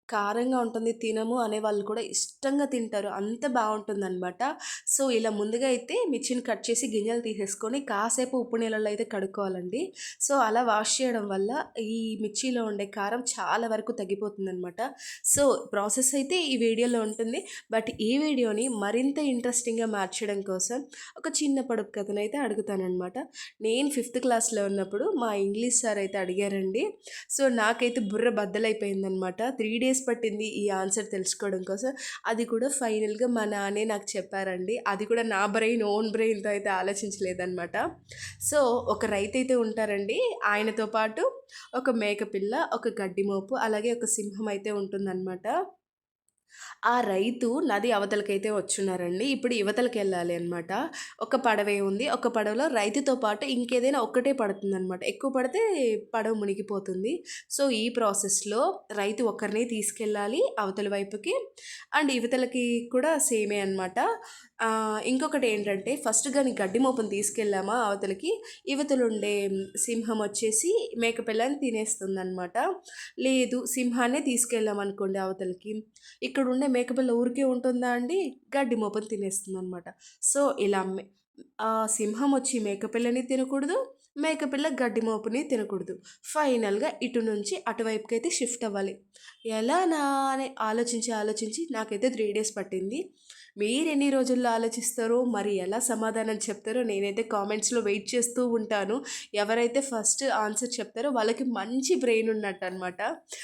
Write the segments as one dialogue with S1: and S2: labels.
S1: కారంగా ఉంటుంది తినము అనే వాళ్ళు కూడా ఇష్టంగా తింటారు. అంత బావుంటుందనమాట. సో, ఇలా ముందుగా అయితే మిర్చిని కట్ చేసి గింజలు తీసేసుకొని కాసేపు ఉప్పు నీళ్ళలో అయితే కడుక్కోవాలండి. సో, అలా వాష్ చేయడం వల్ల ఈ మిర్చిలో ఉండే కారం చాలా వరకు తగ్గిపోతుందనమాట. సో, ప్రాసెస్ అయితే ఈ వీడియోలో ఉంటుంది. బట్ ఈ వీడియోని మరింత ఇంట్రెస్టింగ్‌గా మార్చడం కోసం ఒక చిన్న పొడుపు కథనైతే అడుగుతాననమాట. నేను ఫిఫ్త్ క్లాస్‌లో ఉన్నప్పుడు మా ఇంగ్లీష్ సార్ అయితే అడిగారండి. సో, నాకైతే బుర్ర బద్దలైపోయిందనమాట. 3 డేస్ పట్టింది ఈ ఆన్సర్ తెలుసుకోవడం కోసం. అది కూడా ఫైనల్‌గా మా నాన్నే నాకు చెప్పారండి. అది కూడా నా ఓన్ బ్రెయిన్‌తో అయితే ఆలోచించలేదనమాట. సో, ఒక రైతైతే ఉంటారండి. ఆయనతో పాటు ఒక మేకపిల్ల, ఒక గడ్డిమోపు, అలాగే ఒక సింహం అయితే ఉంటుందనమాట. ఆ రైతు నది అవతలకైతే వచ్చున్నారండి. ఇప్పుడు ఇవతలకెళ్ళాలి అనమాట. ఒక పడవే ఉంది. ఒక పడవలో రైతుతో పాటు ఇంకేదైనా ఒక్కటే పడుతుందనమాట. ఎక్కువ పడితే పడవ మునిగిపోతుంది. సో, ఈ ప్రాసెస్‌లో రైతు ఒక్కరినే తీసుకెళ్ళాలి అవతలి వైపుకి. అండ్ ఇవతలకి కూడా సేమే అనమాట. ఇంకొకటేంటంటే ఫస్ట్ గాని గడ్డి మోపుని తీసుకెళ్ళామా అవతలకి, ఇవతలుండే సింహం వచ్చేసి మేక పిల్లని తినేస్తుందనమాట. లేదు సింహాన్నే తీసుకెళ్ళామనుకోండి అవతలకి, ఇక్కడుండే మేకపిల్ల ఊరికే ఉంటుందా అండి? గడ్డి మోపుని తినేస్తుందనమాట. సో, ఇలా సింహం వచ్చి మేకపిల్లని తినకూడదు, మేకపిల్ల గడ్డి మోపుని తినకూడదు. ఫైనల్‌గా ఇటు నుంచి అటువైపుకైతే షిఫ్ట్ అవ్వాలి. ఎలానా అని ఆలోచించి నాకైతే 3 డేస్ పట్టింది. మీరెన్ని రోజుల్లో ఆలోచిస్తారో, మరి ఎలా సమాధానం చెప్తారో నేనైతే కామెంట్స్‌లో వెయిట్ చేస్తూ ఉంటాను. ఎవరైతే ఫస్ట్ ఆన్సర్ చెప్తారో వాళ్ళకి మంచి బ్రెయిన్ ఉన్నట్టనమాట.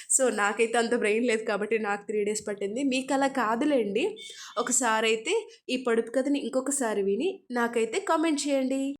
S1: సో, నాకైతే అంత బ్రెయిన్ లేదు కాబట్టి నాకు 3 డేస్ పట్టింది. మీకలా కాదులెండి. ఒకసారైతే ఈ పొడుపు కథని ఇంకొకసారి విని నాకైతే కామెంట్ చేయండి.